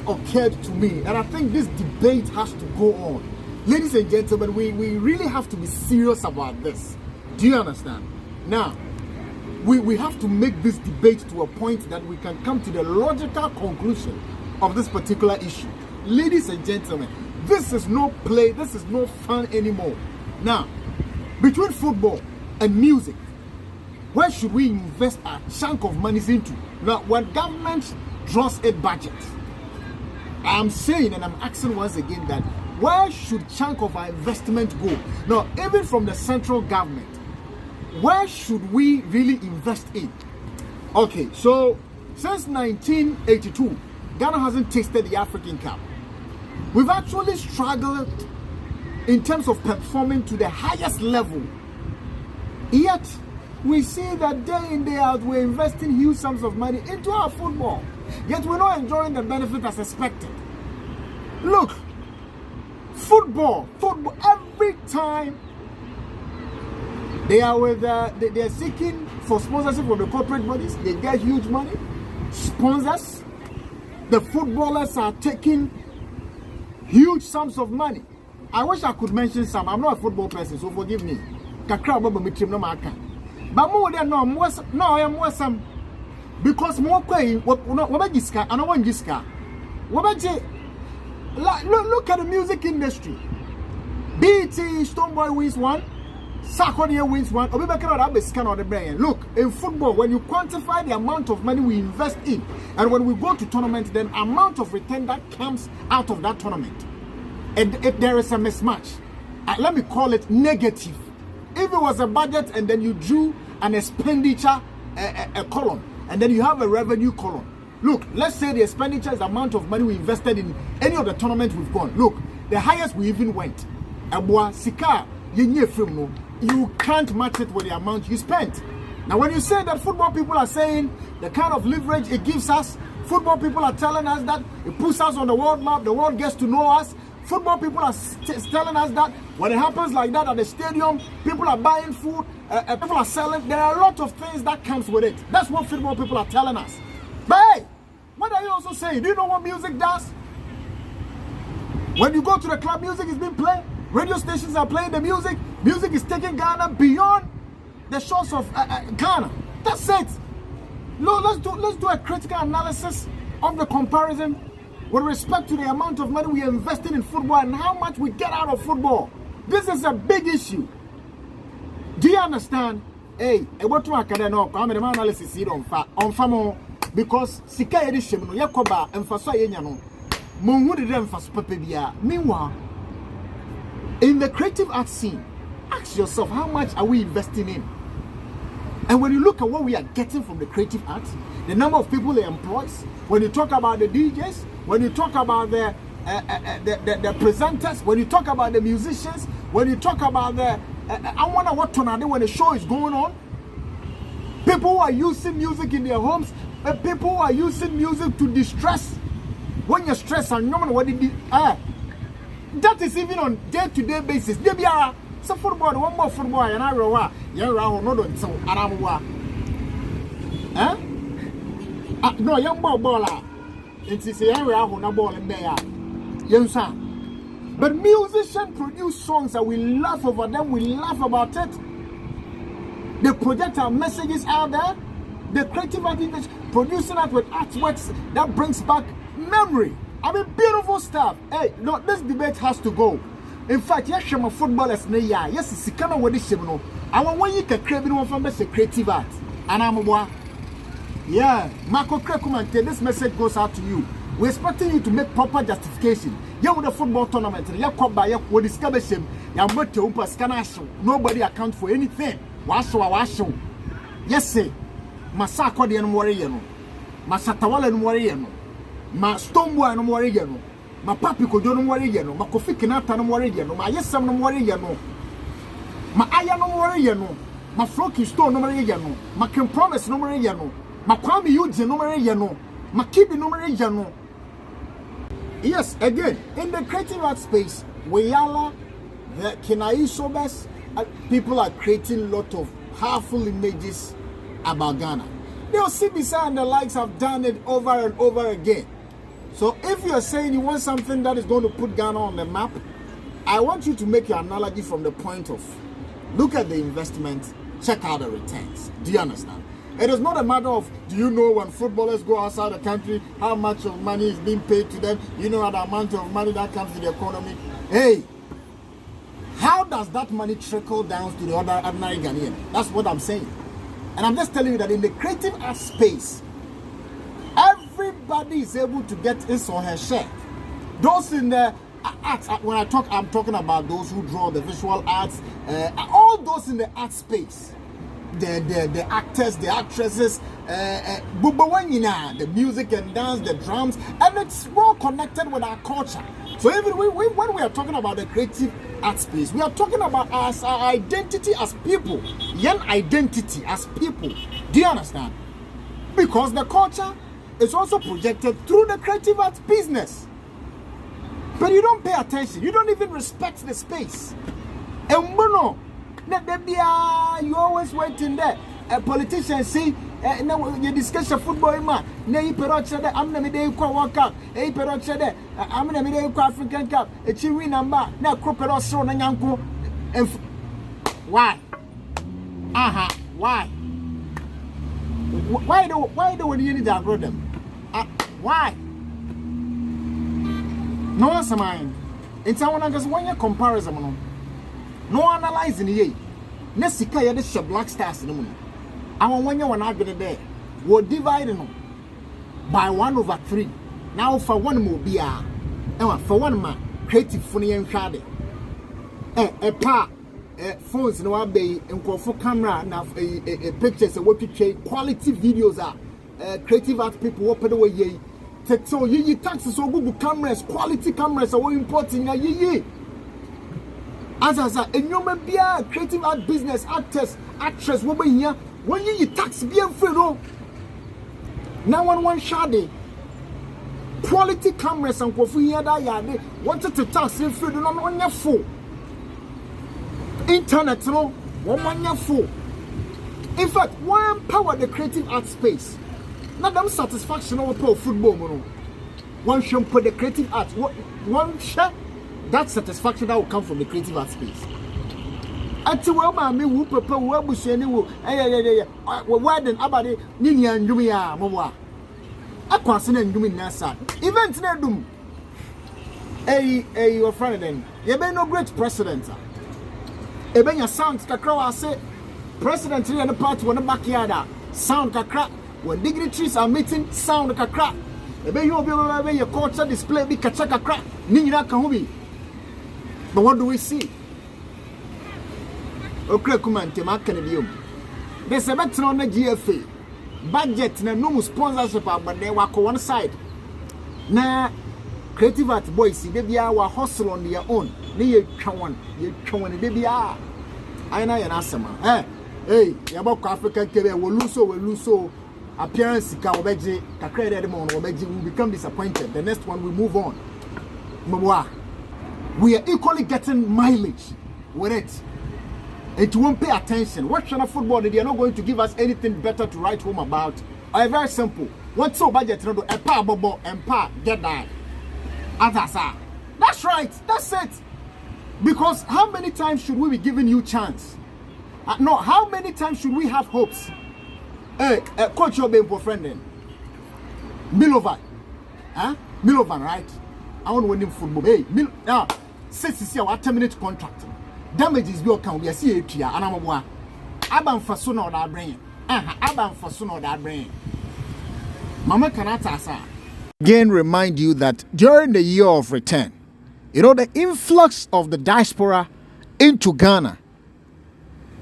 occurred to me, and I think this debate has to go on. Ladies and gentlemen, we really have to be serious about this. Do you understand? Now, we have to make this debate to a point that we can come to the logical conclusion of this particular issue. Ladies and gentlemen, this is no play, this is no fun anymore. Now, between football and music, where should we invest a chunk of money into? Now, when government draws a budget, I'm saying and I'm asking once again that where should chunk of our investment go? Now, even from the central government, where should we really invest in? Okay, so since 1982, Ghana hasn't tasted the African Cup. We've actually struggled in terms of performing to the highest level. Yet, we see that day in, day out, we're investing huge sums of money into our football. Yet, we're not enjoying the benefit as expected. Look, football, every time they are they're seeking for sponsorship from the corporate bodies, they get huge money. Sponsors, the footballers are taking huge sums of money. I wish I could mention some. I'm not a football person, so forgive me. Kakra baba mi trim no maka. But more than no I am more some because more kwai what giska and one giska. Look at the music industry. BET Stonebwoy wins one, Sarkodie wins one. Look, in football, when you quantify the amount of money we invest in, and when we go to tournaments, then amount of return that comes out of that tournament, and if there is a mismatch, let me call it negative. If it was a budget and then you drew an expenditure a column, and then you have a revenue column. Look, let's say the expenditure is the amount of money we invested in any of the tournaments we've gone. Look, the highest we even went. You can't match it with the amount you spent. Now, when you say that football people are saying the kind of leverage it gives us, football people are telling us that it puts us on the world map, the world gets to know us. Football people are telling us that when it happens like that at the stadium, people are buying food, people are selling. There are a lot of things that comes with it. That's what football people are telling us. But hey, what are you also saying? Do you know what music does? When you go to the club, music is being played. Radio stations are playing the music. Music is taking Ghana beyond the shores of Ghana. That's it. No, let's do a critical analysis of the comparison with respect to the amount of money we are investing in football and how much we get out of football. This is a big issue. Do you understand? Hey, what to academic? I'm an analysis here on famo because sika edishim no yakoba emfaso yenya no monhu de emfaso papa bia. Meanwhile, in the creative art scene, ask yourself, how much are we investing in? And when you look at what we are getting from the creative arts, the number of people it employs, when you talk about the DJs, when you talk about the presenters, when you talk about the musicians, when you talk about the I wonder what tornado when the show is going on. People who are using music in their homes, people who are using music to distress. When you're stressed and no matter what it is, that is even on day-to-day basis. So football, one more football, and I row. You're not so Arawa. No, young baller. It's a area on a ball in there. Yes, sir. But musicians produce songs that we laugh over them, we laugh about it. They project our messages out there. The creative artists producing that with artworks that brings back memory. I mean, beautiful stuff. Hey, no, this debate has to go. In fact, yes, I'm a footballers. Yes, it's kind of what this is. I want when you can create one from the creative art. And I'm a yeah, Marco Krekumante, this message goes out to you. We're expecting you to make proper justification. You with the football tournament, you come by you discover him. Nobody account for anything. Washo. Yes, say, Sarkodie and Warrior, Masatawala and Warrior, Ma Stonebwoy and Warrior, Ma Papi Kojo and Warrior, Ma Kofi Kinata and Warrior, Ma Yesam and Warrior, Ma Aya no Warrior, Ma Floki Stone no Warrior, Ma Can Promise no Warrior, Ma Kwame Yuji no Warrior, Ma Kibi no Warrior. Yes, again, in the creative art space, Weyala, the Kenai Sobers, people are creating a lot of powerful images about Ghana. They'll see beside and the likes have done it over and over again. So if you're saying you want something that is going to put Ghana on the map, I want you to make your analogy from the point of, look at the investment, check out the returns. Do you understand? It is not a matter of, do you know when footballers go outside the country, how much of money is being paid to them? You know the amount of money that comes to the economy. Hey, how does that money trickle down to the other ordinary Ghanaian? That's what I'm saying. And I'm just telling you that in the creative art space, everybody is able to get his or her share. Those in the arts, when I'm talking about those who draw the visual arts, all those in the art space, the actors, the actresses, the music and dance, the drums, and it's more connected with our culture. So even when we are talking about the creative art space, we are talking about our identity as people, young identity as people. Do you understand? Because the culture is also projected through the creative arts business. But you don't pay attention. You don't even respect the space. And you always waiting there. A politician say, now you discuss a football man. Now you put out I'm the Midday World Cup. You put out I'm the Midday African Cup. A chiwi number. Now crocodile so na yanko. Why? Why? Why do we need to grow them? Why? No answer mine. It's someone I just want your comparison. No analyzing ye. Nesika ya the black stars in the moon. I want one year when I've been there. We're dividing by 1/3. Now for one more beer. For one man, creative funny and shady. A pa phones no bay and for camera now a pictures and what you take quality videos are creative art people open away ye. So ye taxes so good cameras, quality cameras are important ye. As I said, and you may be a creative art business, actors, actress, woman here, when you tax be a free no. Now one shady quality cameras and coffee here that yard wanted to tax in free no one your full. Internet no one your full. In fact, one empower the creative art space. Not them satisfaction over football, no. One should put the creative art. One share that satisfaction that will come from the creative art space. Until well, my me who prepare well, we say, why then about it? Nini and Jumia, Mowa. I consider doing Nasa. Events near doom. Hey, your friend then. You be no great president. You be your sound, Kakra, say, president in the party when the backyard, sound Kakra. When dignitaries are meeting, sound Kakra. You be your culture display, be Kachaka, Nina Kahubi. But what do we see? Okay, come on, there's a better on the GFA. Budget, no sponsorship, but they work on one side. Now, creative art boys, they be our hustle on their own. You can they be I know an answer, man. Hey, about African Kebe will lose so. Appearance, Kawabeji, Kakre Edmond, Obeji will become disappointed. The next one we move on. We are equally getting mileage with it. It won't pay attention. What kind of football? They are not going to give us anything better to write home about. Very simple. What's so budget? A pa bobo and pa get that. That's right. That's it. Because how many times should we be giving you chance? No, how many times should we have hopes? Hey, coach your for friend then. Milovan. Milovan, right? I want to win him football. Hey, now, since you see our terminate contract, damages will come. We see it here. And I'm a Aban for soon or that brain. Aban for soon or that brain. Mama Kanata. Again, remind you that during the year of return, you know, the influx of the diaspora into Ghana,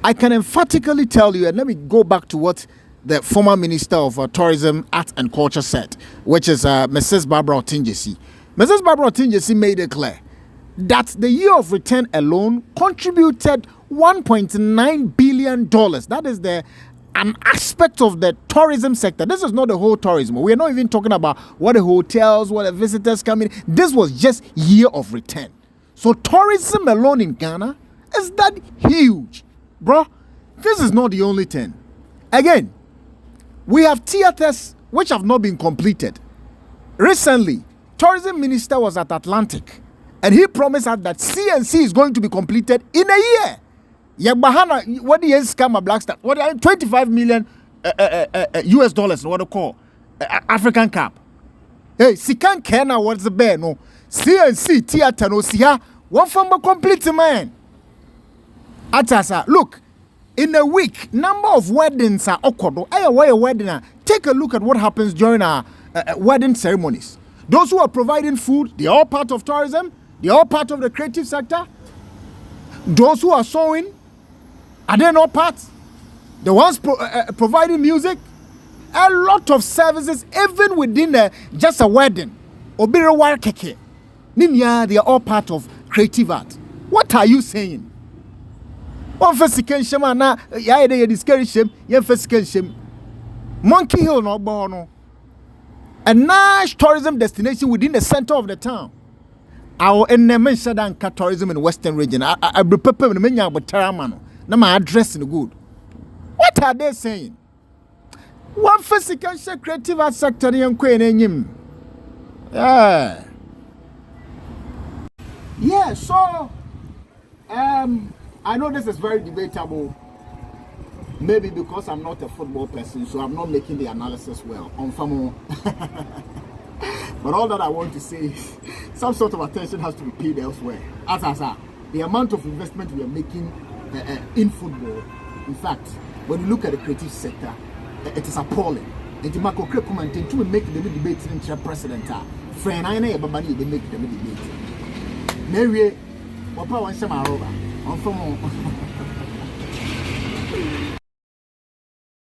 I can emphatically tell you, and let me go back to what the former Minister of Tourism, Art and Culture said, which is Mrs. Barbara Otinjesi. Mrs. Barbara Otinjesi made it clear that the year of return alone contributed $1.9 billion. That is an aspect of the tourism sector. This is not the whole tourism. We are not even talking about what the hotels, what the visitors come in. This was just year of return. So tourism alone in Ghana is that huge. Bro, this is not the only thing. Again, we have theaters which have not been completed. Recently, tourism minister was at Atlantic, and he promised us that CNC is going to be completed in a year. Yagbahana, what the years come a black star? What 25 million US dollars? What they call African cap? Hey, Sikan Kena, what's the bear? No, CNC theater no siya. One from a complete man. Atasa, look, in a week, number of weddings are occurred. A wedding. Take a look at what happens during our wedding ceremonies. Those who are providing food, they are all part of tourism. They are all part of the creative sector. Those who are sewing, are they not part? The ones providing music, a lot of services, even within just a wedding. Obiro Warkeke. Ninya, they are all part of creative art. What are you saying? One first shema na ya de discourage him, yen first shame. Monkey Hill no bono. A nice tourism destination within the center of the town. Our enemy said tourism in the Western region. I prepare me but Taramano. Na my address in good. What are they saying? One first creative art sector in Queen. Yeah, so I know this is very debatable. Maybe because I'm not a football person, so I'm not making the analysis well on FAMO. But all that I want to say is some sort of attention has to be paid elsewhere. As the amount of investment we are making in football, in fact, when you look at the creative sector, it is appalling. And Marco Krekuman to make the debate in the president. Friend, I know everybody they make the debate. Mary, what power and Shama on FAMO.